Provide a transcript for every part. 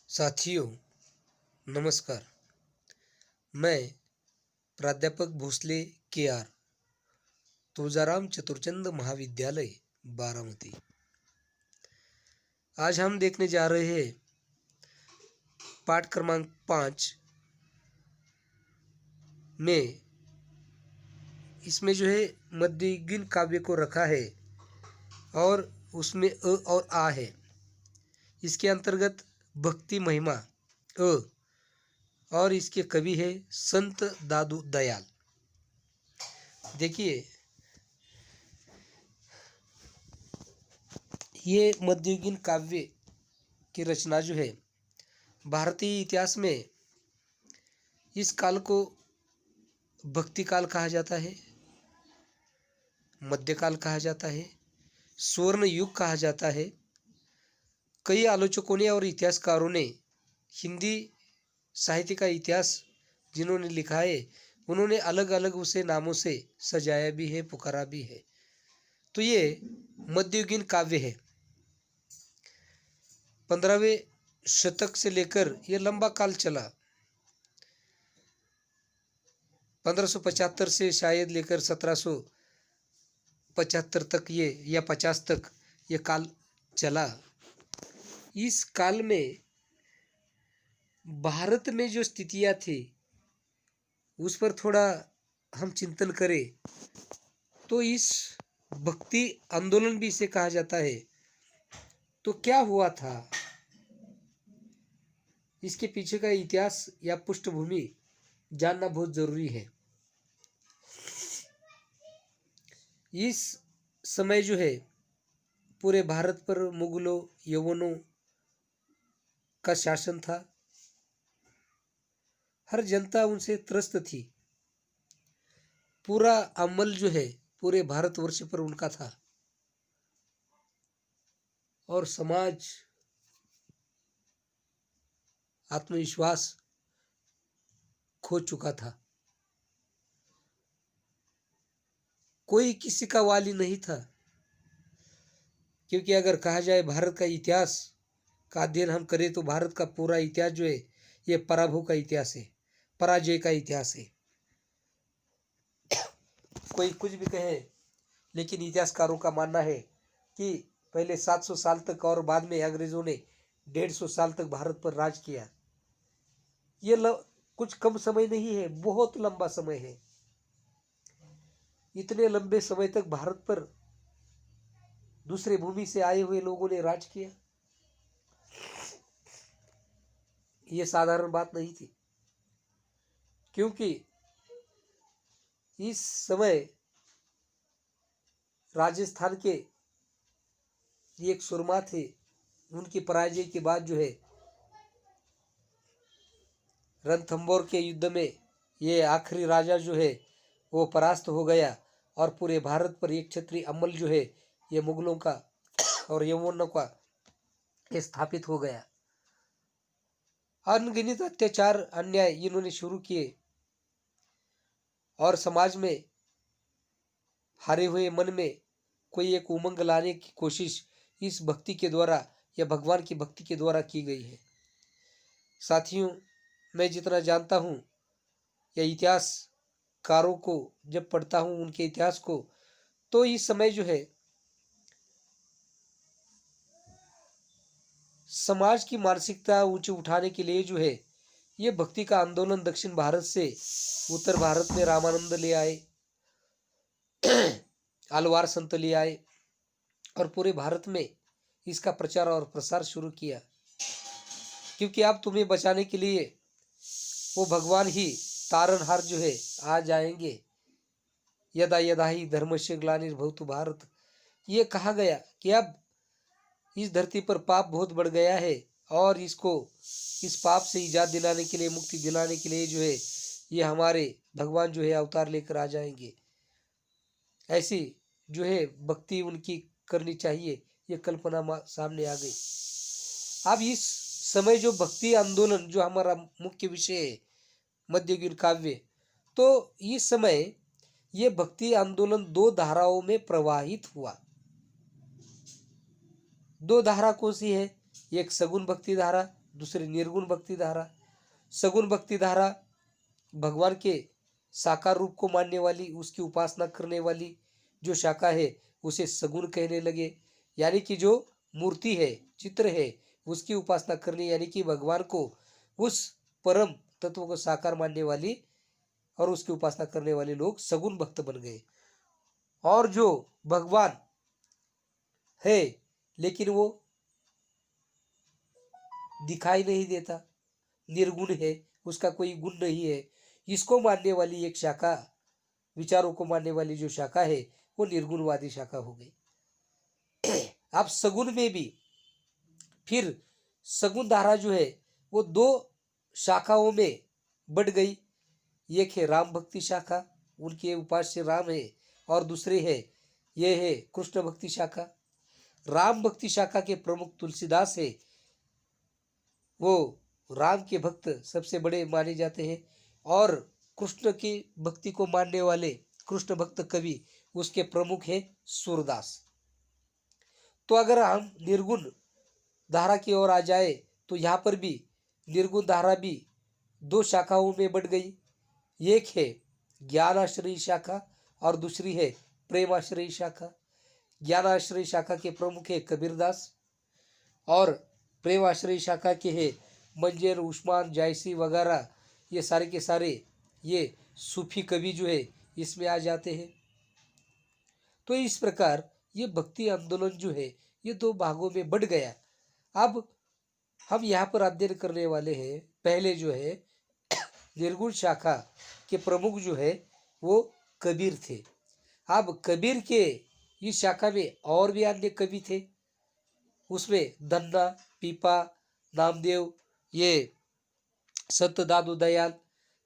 साथियों नमस्कार। मैं प्राध्यापक भोसले के आर, तुळजाराम चतुरचंद महाविद्यालय बारामती। आज हम देखने जा रहे हैं पाठ क्रमांक 5 में। इसमें जो है मध्ययुगीन काव्य को रखा है और उसमें अ और आ है। इसके अंतर्गत भक्ति महिमा अ और इसके कवि है संत दादू दयाल। देखिए, ये मध्ययुगीन काव्य की रचना जो है, भारतीय इतिहास में इस काल को भक्ति काल कहा जाता है, मध्यकाल कहा जाता है, स्वर्ण युग कहा जाता है। कई आलोचकों ने और इतिहासकारों ने हिंदी साहित्य का इतिहास जिन्होंने लिखा है, उन्होंने अलग अलग उसे नामों से सजाया भी है, पुकारा भी है। तो ये मध्ययुगीन काव्य है। 15वें शतक से लेकर ये लंबा काल चला। 1575 से शायद लेकर 1775 तक ये या 50 तक ये काल चला। इस काल में भारत में जो स्थितियां थी उस पर थोड़ा हम चिंतन करें तो इस भक्ति आंदोलन भी इसे कहा जाता है। तो क्या हुआ था, इसके पीछे का इतिहास या पृष्ठभूमि जानना बहुत जरूरी है। इस समय जो है पूरे भारत पर मुगलों यवनों का शासन था। हर जनता उनसे त्रस्त थी। पूरा अमल जो है पूरे भारतवर्ष पर उनका था और समाज आत्मविश्वास खो चुका था। कोई किसी का वाली नहीं था, क्योंकि अगर कहा जाए भारत का इतिहास का अध्ययन हम करें तो भारत का पूरा इतिहास जो है ये पराभव का इतिहास है, पराजय का इतिहास है। कोई कुछ भी कहे, लेकिन इतिहासकारों का मानना है कि पहले 700 साल तक और बाद में अंग्रेजों ने 150 साल तक भारत पर राज किया। ये कुछ कम समय नहीं है, बहुत लंबा समय है। इतने लंबे समय तक भारत पर दूसरे भूमि से आए हुए लोगों ने राज किया, ये साधारण बात नहीं थी। क्योंकि इस समय राजस्थान के एक सुरमा थे, उनकी पराजय के बाद जो है रणथंभौर के युद्ध में ये आखिरी राजा जो है वो परास्त हो गया और पूरे भारत पर एक क्षत्रिय अमल जो है ये मुगलों का और यवनों का स्थापित हो गया। अनगिनत अत्याचार अन्याय इन्होंने शुरू किए और समाज में हारे हुए मन में कोई एक उमंग लाने की कोशिश इस भक्ति के द्वारा या भगवान की भक्ति के द्वारा की गई है। साथियों, मैं जितना जानता हूँ या इतिहासकारों को जब पढ़ता हूँ उनके इतिहास को, तो इस समय जो है समाज की मानसिकता ऊंचे उठाने के लिए जो है ये भक्ति का आंदोलन दक्षिण भारत से उत्तर भारत में रामानंद ले आए, आलवार संत ले आए और पूरे भारत में इसका प्रचार और प्रसार शुरू किया। क्योंकि अब तुम्हें बचाने के लिए वो भगवान ही तारनहार जो है आ जाएंगे। यदा यदा ही धर्मस्य ग्लानिर्भवतु भारत, ये कहा गया कि अब इस धरती पर पाप बहुत बढ़ गया है और इसको इस पाप से इजाद दिलाने के लिए, मुक्ति दिलाने के लिए जो है ये हमारे भगवान जो है अवतार लेकर आ जाएंगे। ऐसी जो है भक्ति उनकी करनी चाहिए, ये कल्पना सामने आ गई। अब इस समय जो भक्ति आंदोलन जो हमारा मुख्य विषय है मध्ययुगीन काव्य, तो इस समय ये भक्ति आंदोलन दो धाराओं में प्रवाहित हुआ। दो धारा कौन सी है? एक सगुण भक्ति धारा, दूसरी निर्गुण भक्ति धारा। सगुण भक्ति धारा भगवान के साकार रूप को मानने वाली, उसकी उपासना करने वाली जो शाखा है उसे सगुण कहने लगे। यानी कि जो मूर्ति है, चित्र है, उसकी उपासना करने, यानी कि भगवान को, उस परम तत्व को साकार मानने वाली और उसकी उपासना करने वाले लोग सगुण भक्त बन गए। और जो भगवान है लेकिन वो दिखाई नहीं देता, निर्गुण है, उसका कोई गुण नहीं है, इसको मानने वाली एक शाखा, विचारों को मानने वाली जो शाखा है वो निर्गुणवादी शाखा हो गई। अब सगुण में भी फिर सगुण धारा जो है वो दो शाखाओं में बढ़ गई। एक है राम भक्ति शाखा, उनके उपास्य राम है, और दूसरे है ये है कृष्ण भक्ति शाखा। राम भक्ति शाखा के प्रमुख तुलसीदास है, वो राम के भक्त सबसे बड़े माने जाते हैं। और कृष्ण की भक्ति को मानने वाले कृष्ण भक्त कवि उसके प्रमुख है सूरदास। तो अगर हम निर्गुण धारा की ओर आ जाए तो यहाँ पर भी निर्गुण धारा भी दो शाखाओं में बढ़ गई। एक है ज्ञानाश्रयी शाखा और दूसरी है प्रेमाश्रयी शाखा। ज्ञानाश्रयी शाखा के प्रमुख है कबीरदास और प्रेमाश्रयी शाखा के है मंजर, उस्मान, जायसी वगैरह, ये सारे के सारे ये सूफी कवि जो है इसमें आ जाते हैं। तो इस प्रकार ये भक्ति आंदोलन जो है ये दो भागों में बढ़ गया। अब हम यहाँ पर अध्ययन करने वाले हैं, पहले जो है निर्गुण शाखा के प्रमुख जो है वो कबीर थे। अब कबीर के इस शाखा में और भी अन्य कवि थे, उसमें धन्ना, पीपा, नामदेव, ये संत दादू दयाल,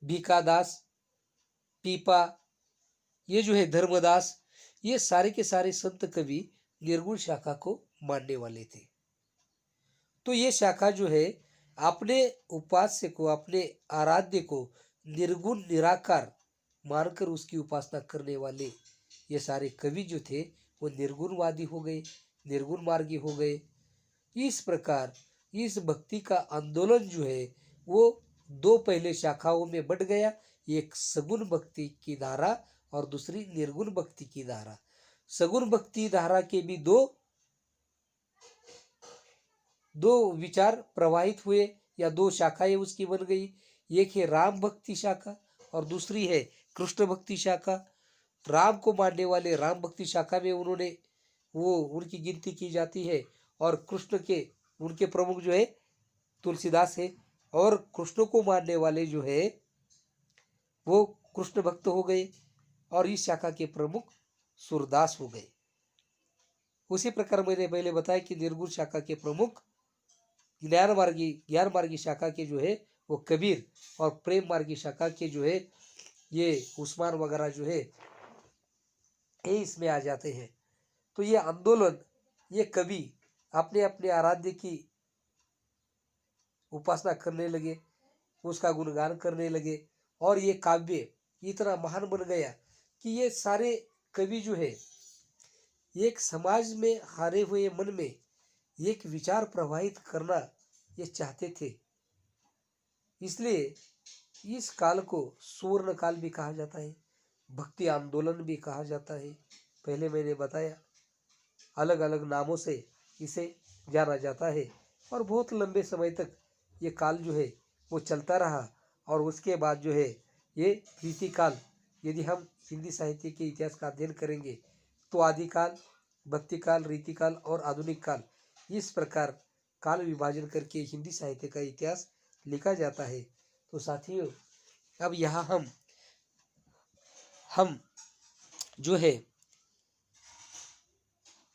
भीखादास, पीपा, ये जो है धर्मदास, ये सारे के सारे संत कवि निर्गुण शाखा को मानने वाले थे। तो ये शाखा जो है अपने उपास्य को, अपने आराध्य को निर्गुण निराकार मानकर उसकी उपासना करने वाले ये सारे कवि जो थे वो निर्गुणवादी हो गए, निर्गुण मार्गी हो गए। इस प्रकार इस भक्ति का आंदोलन जो है वो दो पहले शाखाओं में बढ़ गया, एक सगुण भक्ति की धारा और दूसरी निर्गुण भक्ति की धारा। सगुण भक्ति धारा के भी दो विचार प्रवाहित हुए या दो शाखाएं उसकी बन गई। एक है राम भक्ति शाखा और दूसरी है कृष्ण भक्ति शाखा। राम को मानने वाले राम भक्ति शाखा में उन्होंने वो उनकी गिनती की जाती है, और कृष्ण के उनके प्रमुख जो है तुलसीदास है, और कृष्ण को मानने वाले जो है वो कृष्ण भक्त हो गए, और इस शाखा के प्रमुख सूरदास हो गए। उसी प्रकार मैंने पहले बताया कि निर्गुण शाखा के प्रमुख ज्ञान मार्गी शाखा के जो है वो कबीर, और प्रेम मार्गी शाखा के जो है ये उस्मान वगैरह जो है ये इसमें आ जाते हैं। तो ये आंदोलन, ये कवि अपने अपने आराध्य की उपासना करने लगे, उसका गुणगान करने लगे, और ये काव्य इतना महान बन गया कि ये सारे कवि जो है एक समाज में हारे हुए मन में एक विचार प्रवाहित करना ये चाहते थे। इसलिए इस काल को सुवर्ण काल भी कहा जाता है, भक्ति आंदोलन भी कहा जाता है। पहले मैंने बताया अलग अलग नामों से इसे जाना जाता है, और बहुत लंबे समय तक ये काल जो है वो चलता रहा। और उसके बाद जो है ये रीति काल, यदि हम हिंदी साहित्य के इतिहास का अध्ययन करेंगे तो आदिकाल, भक्ति काल, रीति काल और आधुनिक काल, इस प्रकार काल विभाजन करके हिंदी साहित्य का इतिहास लिखा जाता है। तो साथियों, अब यहाँ हम जो है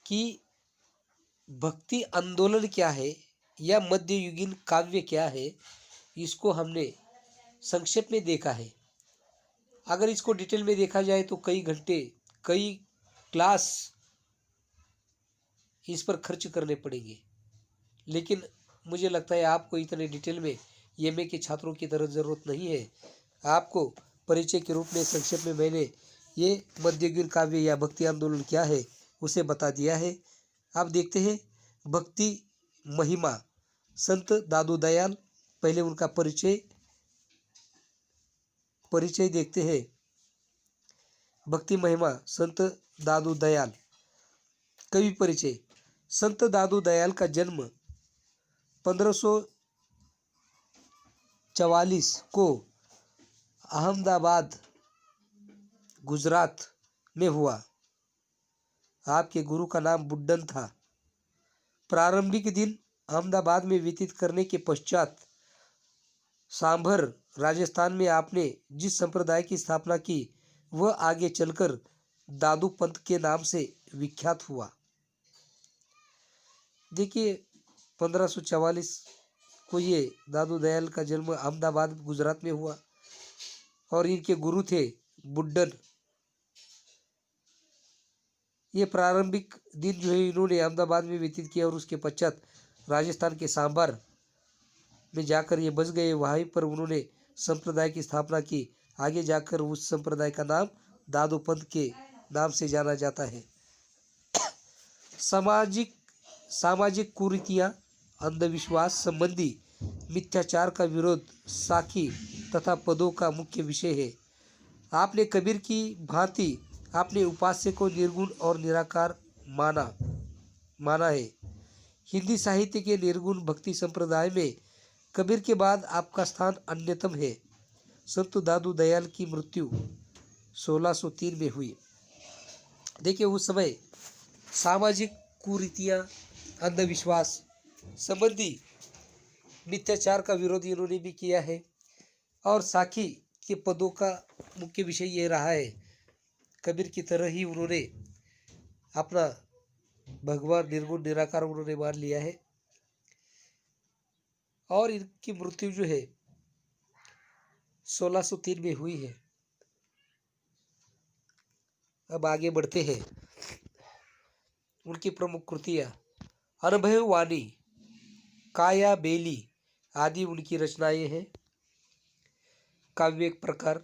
कि भक्ति आंदोलन क्या है या मध्ययुगीन काव्य क्या है, इसको हमने संक्षेप में देखा है। अगर इसको डिटेल में देखा जाए तो कई घंटे, कई क्लास इस पर खर्च करने पड़ेंगे, लेकिन मुझे लगता है आपको इतने डिटेल में एमए के छात्रों की तरह ज़रूरत नहीं है। आपको परिचय के रूप में संक्षेप में मैंने ये मध्ययुगीन काव्य या भक्ति आंदोलन क्या है उसे बता दिया है। आप देखते हैं भक्ति महिमा संत दादू दयाल, पहले उनका परिचय देखते हैं। भक्ति महिमा संत दादू दयाल। कवि परिचय। संत दादू दयाल का जन्म 1544 को अहमदाबाद गुजरात में हुआ। आपके गुरु का नाम बुड्ढन था। प्रारंभिक दिन अहमदाबाद में व्यतीत करने के पश्चात सांभर राजस्थान में आपने जिस संप्रदाय की स्थापना की वह आगे चलकर दादू पंथ के नाम से विख्यात हुआ। देखिए 1544 को ये दादू दयाल का जन्म अहमदाबाद गुजरात में हुआ और इनके गुरु थे बुड्ढन। ये प्रारंभिक दिन जो है इन्होंने अहमदाबाद में व्यतीत किया और उसके पश्चात राजस्थान के सांभर में जाकर ये बस गए। वहीं पर उन्होंने संप्रदाय की स्थापना की। आगे जाकर उस संप्रदाय का नाम दादू पंथ के नाम से जाना जाता है। सामाजिक कुरीतियाँ, अंधविश्वास संबंधी मिथ्याचार का विरोध साखी तथा पदों का मुख्य विषय है। आपने कबीर की भांति आपने उपास्य को निर्गुण और निराकार माना है। हिंदी साहित्य के निर्गुण भक्ति संप्रदाय में कबीर के बाद आपका स्थान अन्यतम है। संत दादू दयाल की मृत्यु 1603 में हुई। देखिए उस समय सामाजिक कुरीतियाँ, अंधविश्वास संबंधी मिथ्याचार का विरोध इन्होंने भी किया है और साखी के पदों का मुख्य विषय ये रहा है। कबीर की तरह ही उन्होंने अपना भगवान निर्गुण निराकार उन्होंने मान लिया है और इनकी मृत्यु जो है 1603 में हुई है। अब आगे बढ़ते हैं। उनकी प्रमुख कृतियाँ अनुभव वाणी, काया बेली आदि उनकी रचनाएं हैं। काव्य प्रकार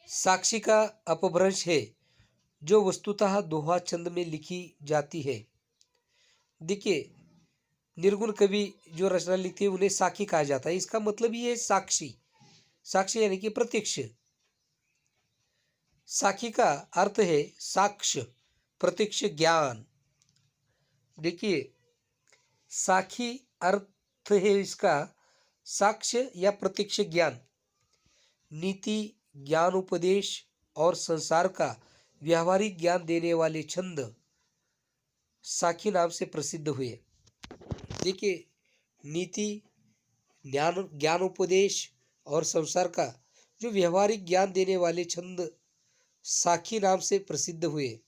साक्षी का अपभ्रंश है जो वस्तुतः दोहा छंद में लिखी जाती है। देखिए निर्गुण कवि जो रचना लिखते हैं उन्हें साखी कहा जाता है। इसका मतलब ये है साक्षी यानी कि प्रत्यक्ष। साखी का अर्थ है साक्ष्य, प्रत्यक्ष ज्ञान। देखिए साखी अर्थ है इसका साक्ष्य या प्रत्यक्ष ज्ञान, नीति, ज्ञान, उपदेश और संसार का व्यावहारिक ज्ञान देने वाले छंद साखी नाम से प्रसिद्ध हुए। देखिए नीति, ज्ञान, उपदेश और संसार का जो व्यावहारिक ज्ञान देने वाले छंद साखी नाम से प्रसिद्ध हुए।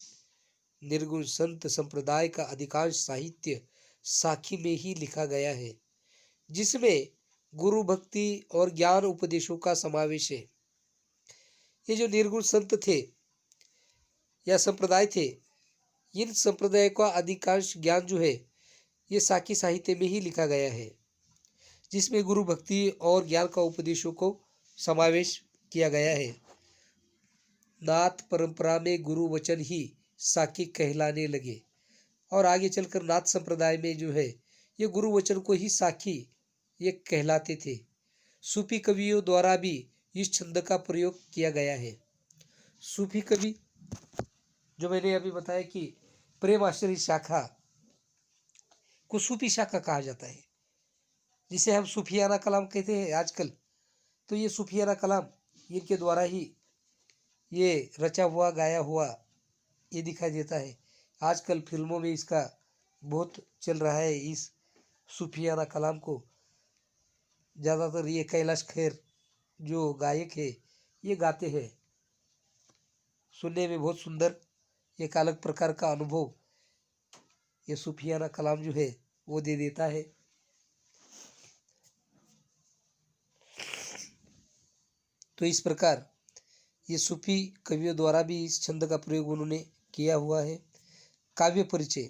निर्गुण संत संप्रदाय का अधिकांश साहित्य साखी में ही लिखा गया है, जिसमें गुरु भक्ति और ज्ञान उपदेशों का समावेश है। ये जो निर्गुण संत थे या संप्रदाय थे, इन संप्रदाय का अधिकांश ज्ञान जो है ये साखी साहित्य में ही लिखा गया है, जिसमें गुरु भक्ति और ज्ञान का उपदेशों को समावेश किया गया है। नाथ परंपरा में गुरु वचन ही साखी कहलाने लगे और आगे चलकर नाथ संप्रदाय में जो है ये गुरु वचन को ही साखी ये कहलाते थे। सूफी कवियों द्वारा भी इस छंद का प्रयोग किया गया है। सूफी कवि जो मैंने अभी बताया कि प्रेम आश्रय शाखा को सूफी शाखा कहा जाता है, जिसे हम सूफियाना कलाम कहते हैं आजकल। तो ये सूफियाना कलाम इनके द्वारा ही ये रचा हुआ गाया हुआ ये दिखाई देता है। आजकल फिल्मों में इसका बहुत चल रहा है। इस सूफियाना कलाम को ज़्यादातर ये कैलाश खेर जो गायक है ये गाते हैं। सुनने में बहुत सुंदर एक अलग प्रकार का अनुभव ये सूफियाना कलाम जो है वो दे देता है। तो इस प्रकार ये सूफी कवियों द्वारा भी इस छंद का प्रयोग उन्होंने किया हुआ है। काव्य परिचय।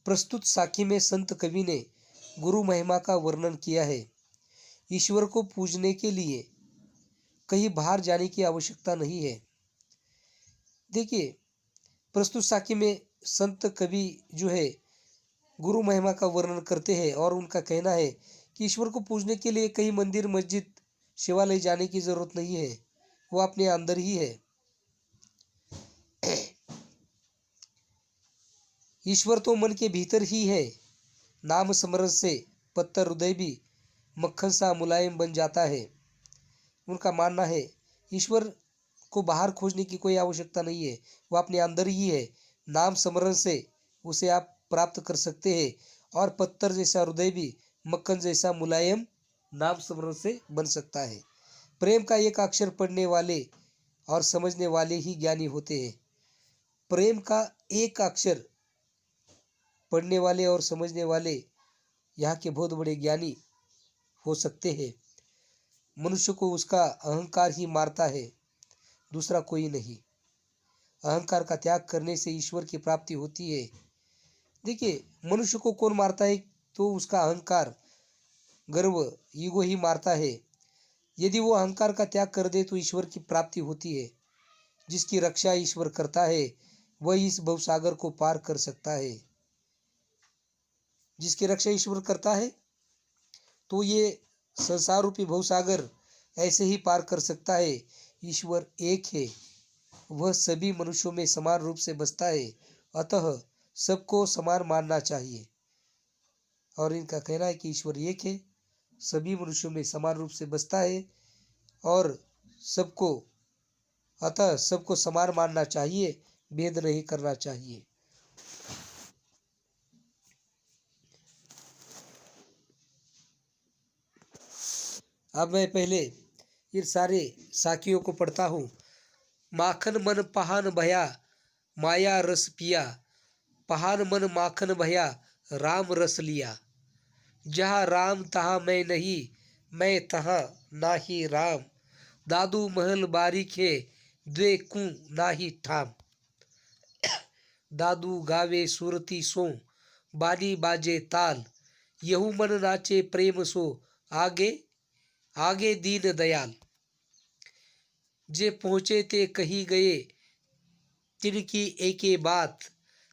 प्रस्तुत साखी में संत कवि ने गुरु महिमा का वर्णन किया है। ईश्वर को पूजने के लिए कहीं बाहर जाने की आवश्यकता नहीं है। देखिए प्रस्तुत साखी में संत कवि जो है गुरु महिमा का वर्णन करते हैं और उनका कहना है कि ईश्वर को पूजने के लिए कहीं मंदिर मस्जिद शिवालय जाने की जरूरत नहीं है, वो अपने अंदर ही है। ईश्वर तो मन के भीतर ही है। नाम स्मरण से पत्थर हृदय भी मक्खन सा मुलायम बन जाता है। उनका मानना है ईश्वर को बाहर खोजने की कोई आवश्यकता नहीं है, वो अपने अंदर ही है। नाम स्मरण से उसे आप प्राप्त कर सकते हैं और पत्थर जैसा हृदय भी मक्खन जैसा मुलायम नाम स्मरण से बन सकता है। प्रेम का एक अक्षर पढ़ने वाले और समझने वाले ही ज्ञानी होते हैं। प्रेम का एक अक्षर पढ़ने वाले और समझने वाले यहाँ के बहुत बड़े ज्ञानी हो सकते हैं। मनुष्य को उसका अहंकार ही मारता है, दूसरा कोई नहीं। अहंकार का त्याग करने से ईश्वर की प्राप्ति होती है। देखिए, मनुष्य को कौन मारता है? तो उसका अहंकार, गर्व, ईगो ही मारता है। यदि वो अहंकार का त्याग कर दे तो ईश्वर की प्राप्ति होती है। जिसकी रक्षा ईश्वर करता है वह इस भवसागर को पार कर सकता है। जिसकी रक्षा ईश्वर करता है तो ये संसार रूपी भवसागर ऐसे ही पार कर सकता है। ईश्वर एक है, वह सभी मनुष्यों में समान रूप से बसता है, अतः सबको समान मानना चाहिए। और इनका कहना है कि ईश्वर एक है, सभी मनुष्यों में समान रूप से बसता है और अतः सबको समान मानना चाहिए, भेद नहीं करना चाहिए। अब मैं पहले इन सारे साखियों को पढ़ता हूँ। माखन मन पहान भया माया रस पिया, पहान मन माखन भया राम रस लिया। जहाँ राम तहाँ मैं नहीं, मैं तहाँ नाही राम। दादू महल बारीखे द्वे कु नाही ठाम। दादू गावे सुरती सो बानी बाजे ताल, यहू मन नाचे प्रेम सो आगे आगे दीन दयाल। जे पहुँचे ते कही गए तिनकी एके बात,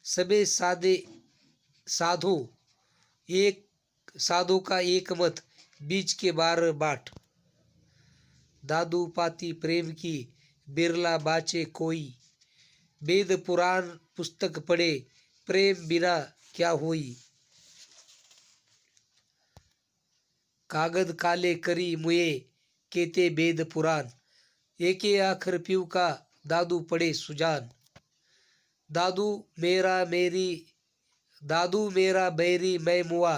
सबे साधे साधो एक साधो का एक मत, बीच के 12 बाट। दादू पाती प्रेम की बिरला बाचे कोई, वेद पुराण पुस्तक पढ़े प्रेम बिना क्या होई। कागद काले करी मुए केते वेद पुराण, एके आखर पीव का दादू पड़े सुजान। दादू मेरा बैरी मैं मुआ,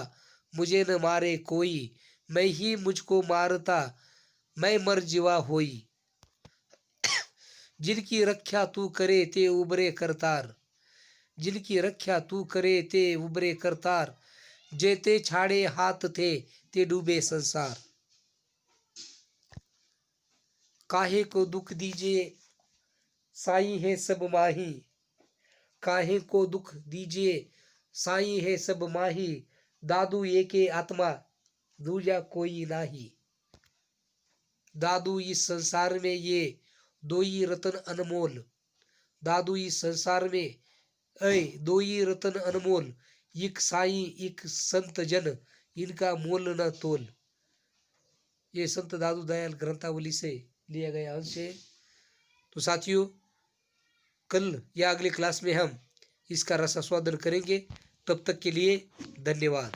मुझे न मारे कोई, मैं ही मुझको मारता मैं मर जीवा होई। जिनकी रक्षा तू करे ते उबरे करतार, जिनकी रक्षा तू करे ते उबरे करतार। जेते छाड़े हाथ थे ते डूबे संसार। काहे को दुख दीजिए साई है सब माही, काहे को दुख दीजिए साई है सब माही। दादू एके आत्मा दूजा कोई नाही। दादू इस संसार में ये दो ही रतन अनमोल, दादू इस संसार में दो ही रतन अनमोल, एक साई एक संत जन, इनका मोल न तोल। ये संत दादू दयाल ग्रंथावली से लिया गया अंश है। तो साथियों, कल या अगली क्लास में हम इसका रसास्वादन करेंगे। तब तक के लिए धन्यवाद।